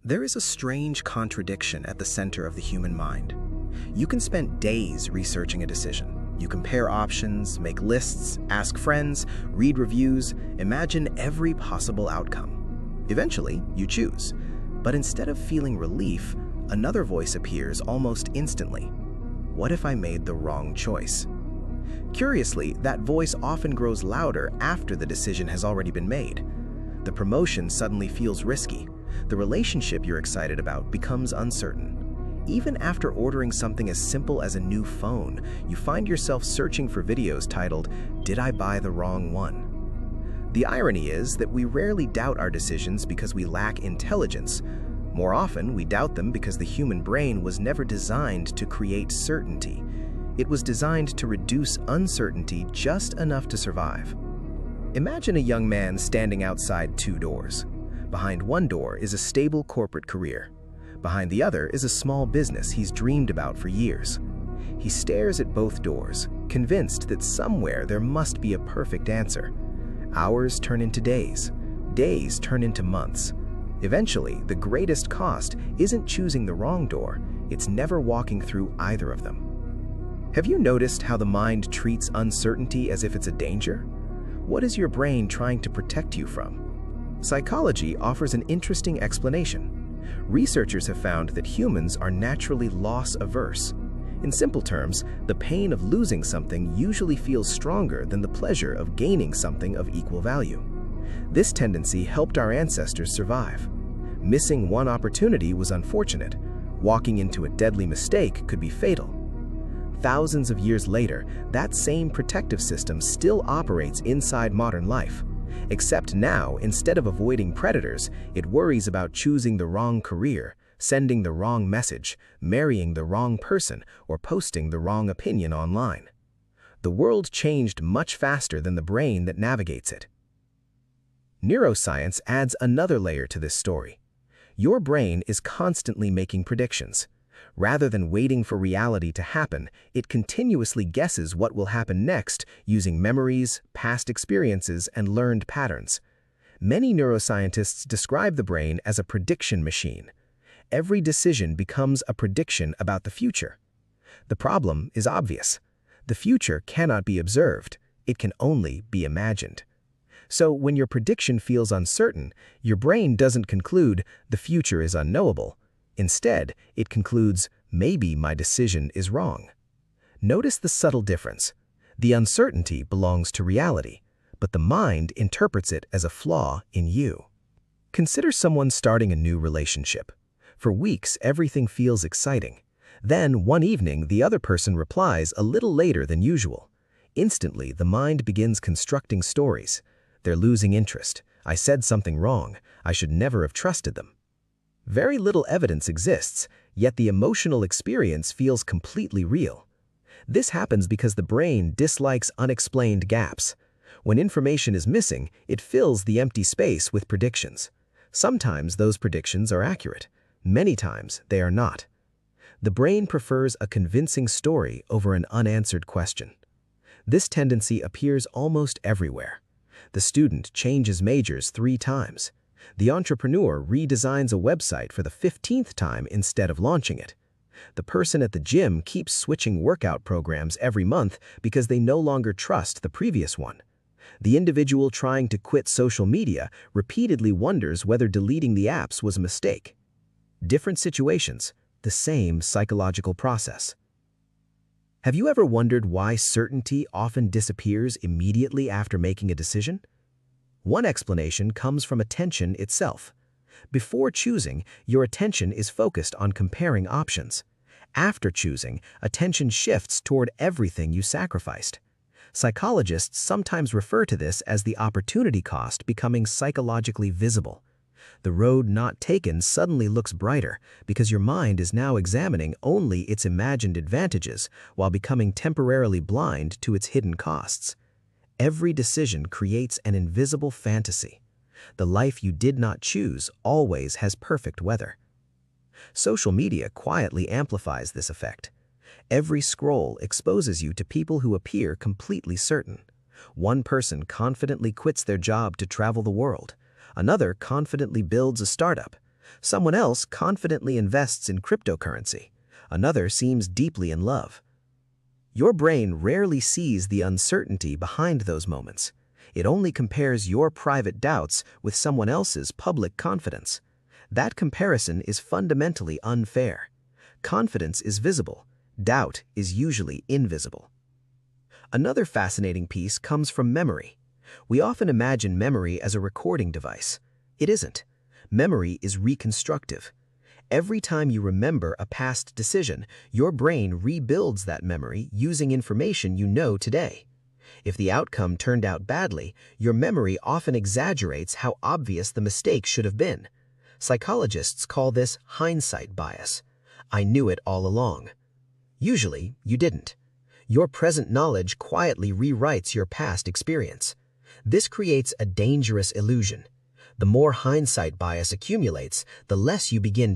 There is a strange contradiction at the center of the human mind. You can spend days researching a decision. You compare options, make lists, ask friends, read reviews, imagine every possible outcome. Eventually, you choose. But instead of feeling relief, another voice appears almost instantly. What if I made the wrong choice? Curiously, that voice often grows louder after the decision has already been made. The promotion suddenly feels risky. The relationship you're excited about becomes uncertain. Even after ordering something as simple as a new phone, you find yourself searching for videos titled, "Did I buy the wrong one?" The irony is that we rarely doubt our decisions because we lack intelligence. More often, we doubt them because the human brain was never designed to create certainty. It was designed to reduce uncertainty just enough to survive. Imagine a young man standing outside two doors. Behind one door is a stable corporate career. Behind the other is a small business he's dreamed about for years. He stares at both doors, convinced that somewhere there must be a perfect answer. Hours turn into days. Days turn into months. Eventually, the greatest cost isn't choosing the wrong door, it's never walking through either of them. Have you noticed how the mind treats uncertainty as if it's a danger? What is your brain trying to protect you from? Psychology offers an interesting explanation. Researchers have found that humans are naturally loss-averse. In simple terms, the pain of losing something usually feels stronger than the pleasure of gaining something of equal value. This tendency helped our ancestors survive. Missing one opportunity was unfortunate. Walking into a deadly mistake could be fatal. Thousands of years later, that same protective system still operates inside modern life. Except now, instead of avoiding predators, it worries about choosing the wrong career, sending the wrong message, marrying the wrong person, or posting the wrong opinion online. The world changed much faster than the brain that navigates it. Neuroscience adds another layer to this story. Your brain is constantly making predictions. Rather than waiting for reality to happen, it continuously guesses what will happen next using memories, past experiences, and learned patterns. Many neuroscientists describe the brain as a prediction machine. Every decision becomes a prediction about the future. The problem is obvious. The future cannot be observed. It can only be imagined. So when your prediction feels uncertain, your brain doesn't conclude the future is unknowable. Instead, it concludes, maybe my decision is wrong. Notice the subtle difference. The uncertainty belongs to reality, but the mind interprets it as a flaw in you. Consider someone starting a new relationship. For weeks, everything feels exciting. Then, one evening, the other person replies a little later than usual. Instantly, the mind begins constructing stories. They're losing interest. I said something wrong. I should never have trusted them. Very little evidence exists, yet the emotional experience feels completely real. This happens because the brain dislikes unexplained gaps. When information is missing, it fills the empty space with predictions. Sometimes those predictions are accurate. Many times they are not. The brain prefers a convincing story over an unanswered question. This tendency appears almost everywhere. The student changes majors 3 times. The entrepreneur redesigns a website for the 15th time instead of launching it. The person at the gym keeps switching workout programs every month because they no longer trust the previous one. The individual trying to quit social media repeatedly wonders whether deleting the apps was a mistake. Different situations, the same psychological process. Have you ever wondered why certainty often disappears immediately after making a decision? One explanation comes from attention itself. Before choosing, your attention is focused on comparing options. After choosing, attention shifts toward everything you sacrificed. Psychologists sometimes refer to this as the opportunity cost becoming psychologically visible. The road not taken suddenly looks brighter because your mind is now examining only its imagined advantages while becoming temporarily blind to its hidden costs. Every decision creates an invisible fantasy. The life you did not choose always has perfect weather. Social media quietly amplifies this effect. Every scroll exposes you to people who appear completely certain. One person confidently quits their job to travel the world. Another confidently builds a startup. Someone else confidently invests in cryptocurrency. Another seems deeply in love. Your brain rarely sees the uncertainty behind those moments. It only compares your private doubts with someone else's public confidence. That comparison is fundamentally unfair. Confidence is visible. Doubt is usually invisible. Another fascinating piece comes from memory. We often imagine memory as a recording device. It isn't. Memory is reconstructive. Every time you remember a past decision, your brain rebuilds that memory using information you know today. If the outcome turned out badly, your memory often exaggerates how obvious the mistake should have been. Psychologists call this hindsight bias. I knew it all along. Usually, you didn't. Your present knowledge quietly rewrites your past experience. This creates a dangerous illusion. The more hindsight bias accumulates, the less you begin